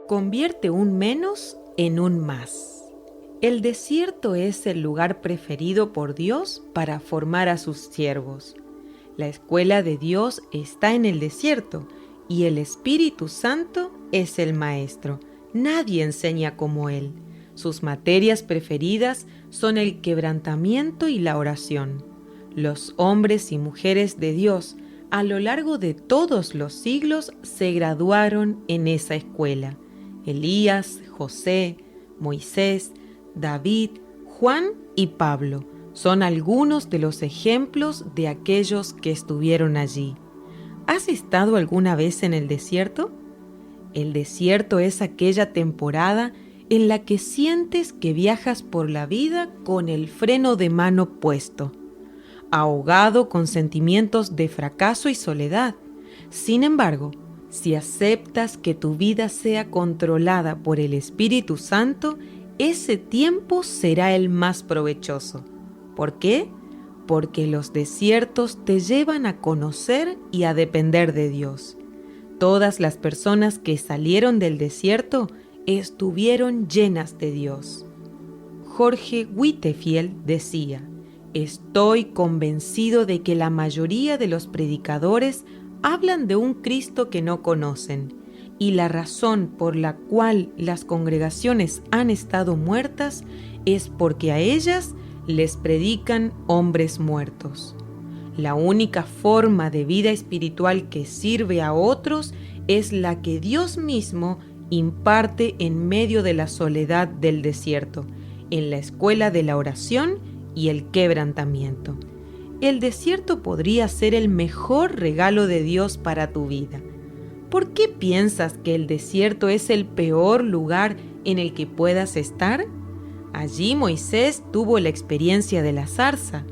Convierte un menos en un más. El desierto es el lugar preferido por Dios para formar a sus siervos. La escuela de Dios está en el desierto y el Espíritu Santo es el maestro. Nadie enseña como Él. Sus materias preferidas son el quebrantamiento y la oración. Los hombres y mujeres de Dios a lo largo de todos los siglos se graduaron en esa escuela. Elías, José, Moisés, David, Juan y Pablo son algunos de los ejemplos de aquellos que estuvieron allí. ¿Has estado alguna vez en el desierto? El desierto es aquella temporada en la que sientes que viajas por la vida con el freno de mano puesto, ahogado con sentimientos de fracaso y soledad. Sin embargo, si aceptas que tu vida sea controlada por el Espíritu Santo, ese tiempo será el más provechoso. ¿Por qué? Porque los desiertos te llevan a conocer y a depender de Dios. Todas las personas que salieron del desierto estuvieron llenas de Dios. Jorge Whitefield decía: "Estoy convencido de que la mayoría de los predicadores hablan de un Cristo que no conocen, y la razón por la cual las congregaciones han estado muertas es porque a ellas les predican hombres muertos. La única forma de vida espiritual que sirve a otros es la que Dios mismo imparte en medio de la soledad del desierto, en la escuela de la oración y el quebrantamiento. El desierto podría ser el mejor regalo de Dios para tu vida. ¿Por qué piensas que el desierto es el peor lugar en el que puedas estar? Allí Moisés tuvo la experiencia de la zarza.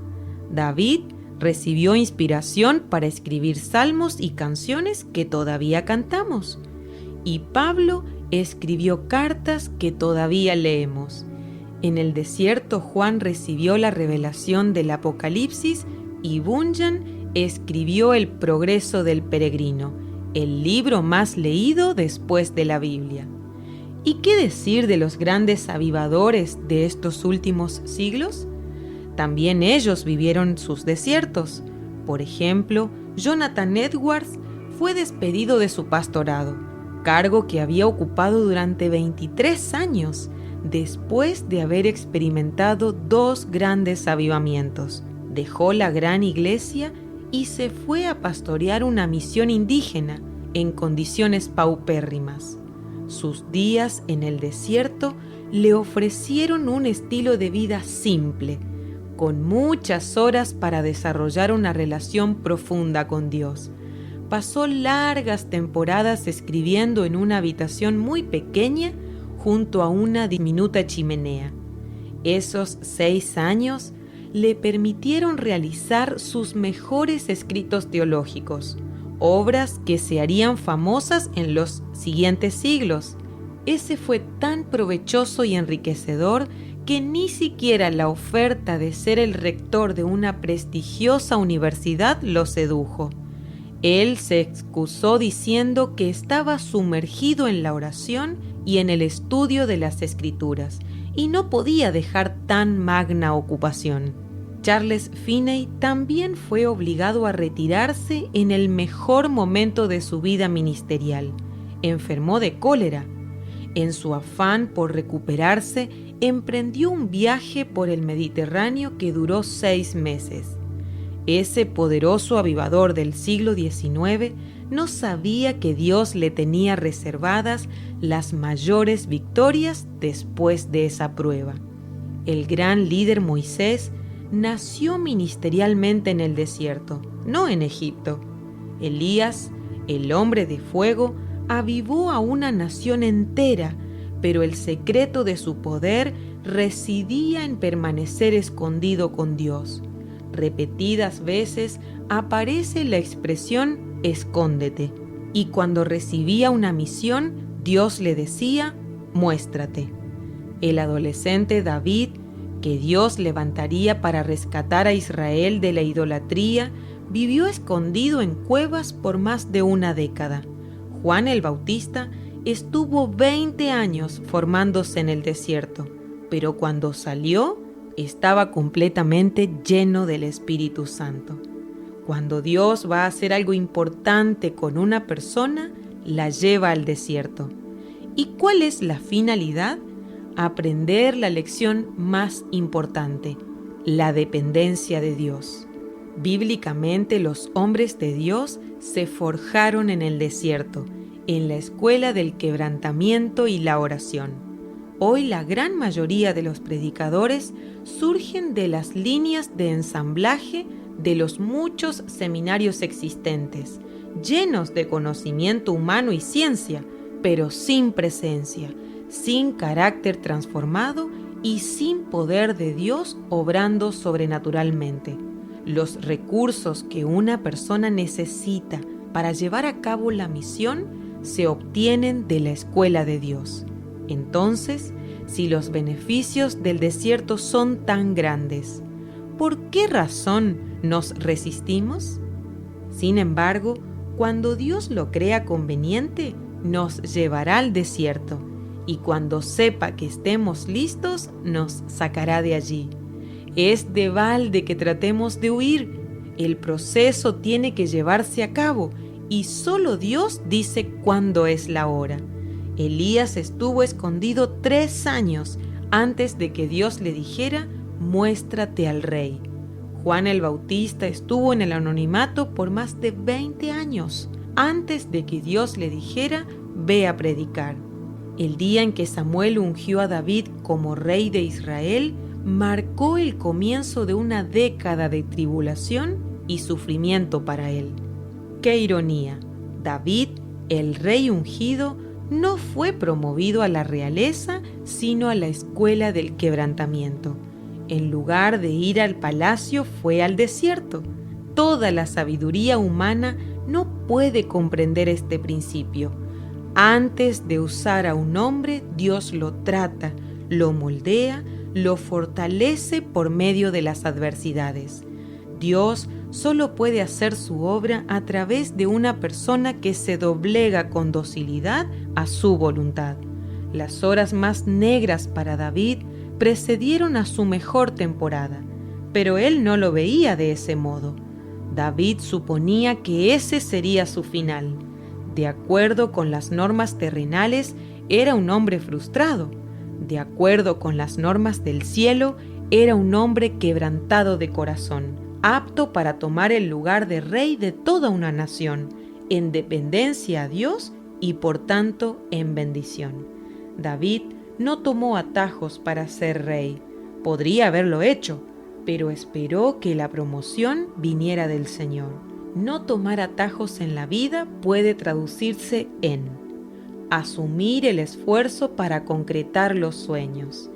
David recibió inspiración para escribir salmos y canciones que todavía cantamos. Y Pablo escribió cartas que todavía leemos. En el desierto Juan recibió la revelación del Apocalipsis y Bunyan escribió El progreso del peregrino, el libro más leído después de la Biblia. ¿Y qué decir de los grandes avivadores de estos últimos siglos? También ellos vivieron sus desiertos. Por ejemplo, Jonathan Edwards fue despedido de su pastorado, cargo que había ocupado durante 23 años, después de haber experimentado 2 grandes avivamientos. Dejó la gran iglesia y se fue a pastorear una misión indígena en condiciones paupérrimas. Sus días en el desierto le ofrecieron un estilo de vida simple, con muchas horas para desarrollar una relación profunda con Dios. Pasó largas temporadas escribiendo en una habitación muy pequeña junto a una diminuta chimenea. Esos 6 años le permitieron realizar sus mejores escritos teológicos, obras que se harían famosas en los siguientes siglos. Ese fue tan provechoso y enriquecedor que ni siquiera la oferta de ser el rector de una prestigiosa universidad lo sedujo. Él se excusó diciendo que estaba sumergido en la oración y en el estudio de las Escrituras, y no podía dejar tan magna ocupación. Charles Finney también fue obligado a retirarse en el mejor momento de su vida ministerial. Enfermó de cólera. En su afán por recuperarse, emprendió un viaje por el Mediterráneo que duró 6 meses. Ese poderoso avivador del siglo XIX no sabía que Dios le tenía reservadas las mayores victorias después de esa prueba. El gran líder Moisés nació ministerialmente en el desierto, no en Egipto. Elías, el hombre de fuego, avivó a una nación entera, pero el secreto de su poder residía en permanecer escondido con Dios. Repetidas veces aparece la expresión escóndete, y cuando recibía una misión, Dios le decía, muéstrate. El adolescente David, que Dios levantaría para rescatar a Israel de la idolatría, vivió escondido en cuevas por más de una década. Juan el Bautista estuvo 20 años formándose en el desierto, pero cuando salió, estaba completamente lleno del Espíritu Santo. Cuando Dios va a hacer algo importante con una persona, la lleva al desierto. ¿Y cuál es la finalidad? Aprender la lección más importante, la dependencia de Dios. Bíblicamente, los hombres de Dios se forjaron en el desierto, en la escuela del quebrantamiento y la oración. Hoy la gran mayoría de los predicadores surgen de las líneas de ensamblaje de los muchos seminarios existentes, llenos de conocimiento humano y ciencia, pero sin presencia, sin carácter transformado y sin poder de Dios obrando sobrenaturalmente. Los recursos que una persona necesita para llevar a cabo la misión se obtienen de la escuela de Dios. Entonces, si los beneficios del desierto son tan grandes, ¿por qué razón nos resistimos? Sin embargo, cuando Dios lo crea conveniente, nos llevará al desierto, y cuando sepa que estemos listos, nos sacará de allí. Es de balde que tratemos de huir. El proceso tiene que llevarse a cabo, y solo Dios dice cuándo es la hora. Elías estuvo escondido 3 años antes de que Dios le dijera, muéstrate al rey. Juan el Bautista estuvo en el anonimato por más de 20 años antes de que Dios le dijera, ve a predicar. El día en que Samuel ungió a David como rey de Israel, marcó el comienzo de una década de tribulación y sufrimiento para él. ¡Qué ironía! David, el rey ungido, no fue promovido a la realeza, sino a la escuela del quebrantamiento. En lugar de ir al palacio, fue al desierto. Toda la sabiduría humana no puede comprender este principio. Antes de usar a un hombre, Dios lo trata, lo moldea, lo fortalece por medio de las adversidades. Dios solo puede hacer su obra a través de una persona que se doblega con docilidad a su voluntad. Las horas más negras para David precedieron a su mejor temporada, pero él no lo veía de ese modo. David suponía que ese sería su final. De acuerdo con las normas terrenales, era un hombre frustrado. De acuerdo con las normas del cielo, era un hombre quebrantado de corazón, apto para tomar el lugar de rey de toda una nación, en dependencia a Dios y por tanto en bendición. David no tomó atajos para ser rey. Podría haberlo hecho, pero esperó que la promoción viniera del Señor. No tomar atajos en la vida puede traducirse en asumir el esfuerzo para concretar los sueños.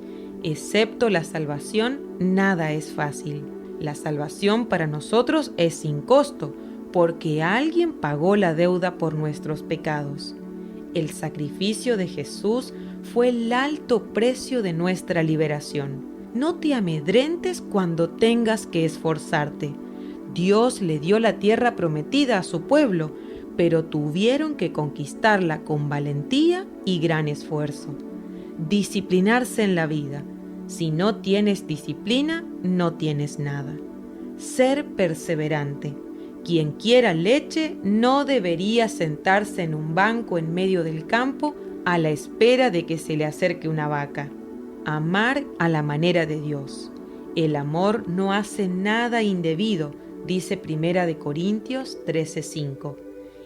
Excepto la salvación, nada es fácil. La salvación para nosotros es sin costo, porque alguien pagó la deuda por nuestros pecados. El sacrificio de Jesús fue el alto precio de nuestra liberación. No te amedrentes cuando tengas que esforzarte. Dios le dio la tierra prometida a su pueblo, pero tuvieron que conquistarla con valentía y gran esfuerzo. Disciplinarse en la vida. Si no tienes disciplina, no tienes nada. Ser perseverante. Quien quiera leche no debería sentarse en un banco en medio del campo a la espera de que se le acerque una vaca. Amar a la manera de Dios. El amor no hace nada indebido, dice 1 Corintios 13:5.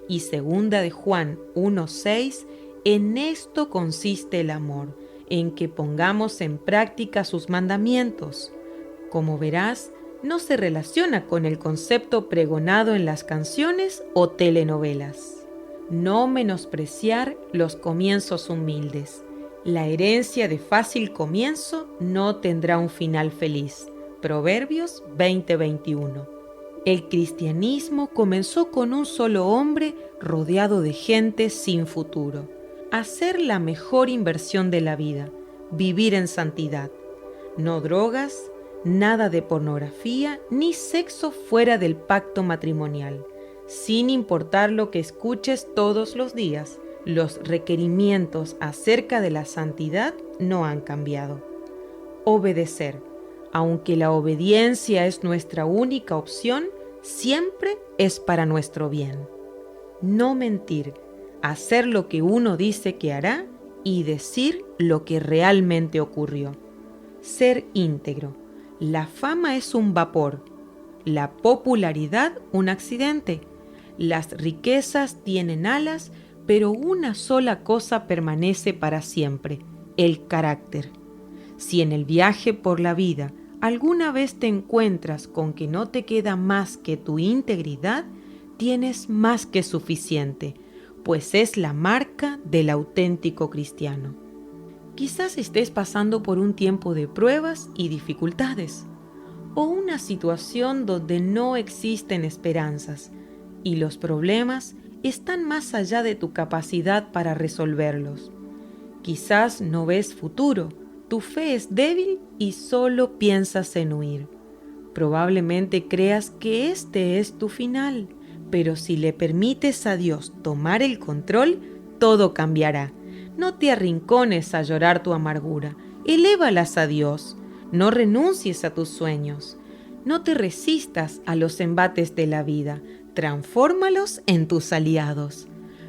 Y 2 Juan 1:6, en esto consiste el amor, en que pongamos en práctica sus mandamientos. Como verás, no se relaciona con el concepto pregonado en las canciones o telenovelas. No menospreciar los comienzos humildes. La herencia de fácil comienzo no tendrá un final feliz. Proverbios 20:21. El cristianismo comenzó con un solo hombre rodeado de gente sin futuro. Hacer la mejor inversión de la vida, vivir en santidad. No drogas, nada de pornografía ni sexo fuera del pacto matrimonial. Sin importar lo que escuches todos los días, Los requerimientos acerca de la santidad no han cambiado. Obedecer, aunque la obediencia es nuestra única opción, siempre es para nuestro bien. No mentir, hacer lo que uno dice que hará y decir lo que realmente ocurrió. Ser íntegro. La fama es un vapor, la popularidad un accidente. Las riquezas tienen alas, pero una sola cosa permanece para siempre: el carácter. Si en el viaje por la vida alguna vez te encuentras con que no te queda más que tu integridad, tienes más que suficiente, pues es la marca del auténtico cristiano. Quizás estés pasando por un tiempo de pruebas y dificultades, o una situación donde no existen esperanzas, y los problemas están más allá de tu capacidad para resolverlos. Quizás no ves futuro, tu fe es débil y solo piensas en huir. Probablemente creas que este es tu final, pero si le permites a Dios tomar el control, todo cambiará. No te arrincones a llorar tu amargura, elévalas a Dios. No renuncies a tus sueños. No te resistas a los embates de la vida, transfórmalos en tus aliados.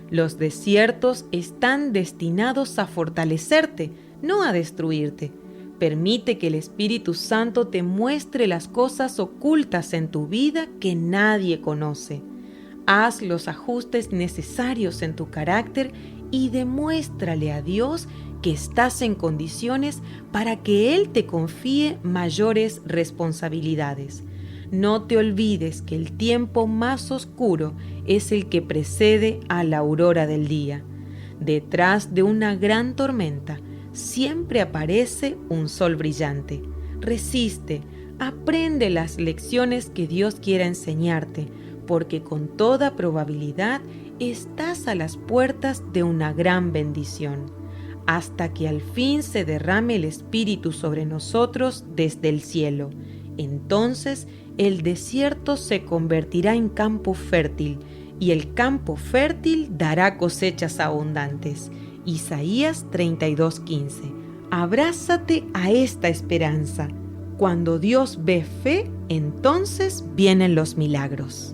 Los desiertos están destinados a fortalecerte, no a destruirte. Permite que el Espíritu Santo te muestre las cosas ocultas en tu vida que nadie conoce. Haz los ajustes necesarios en tu carácter y demuéstrale a Dios que estás en condiciones para que Él te confíe mayores responsabilidades. No te olvides que el tiempo más oscuro es el que precede a la aurora del día. Detrás de una gran tormenta siempre aparece un sol brillante. Resiste, aprende las lecciones que Dios quiera enseñarte, porque con toda probabilidad estás a las puertas de una gran bendición, hasta que al fin se derrame el Espíritu sobre nosotros desde el cielo. Entonces el desierto se convertirá en campo fértil, y el campo fértil dará cosechas abundantes. Isaías 32:15. Abrázate a esta esperanza. Cuando Dios ve fe, entonces vienen los milagros.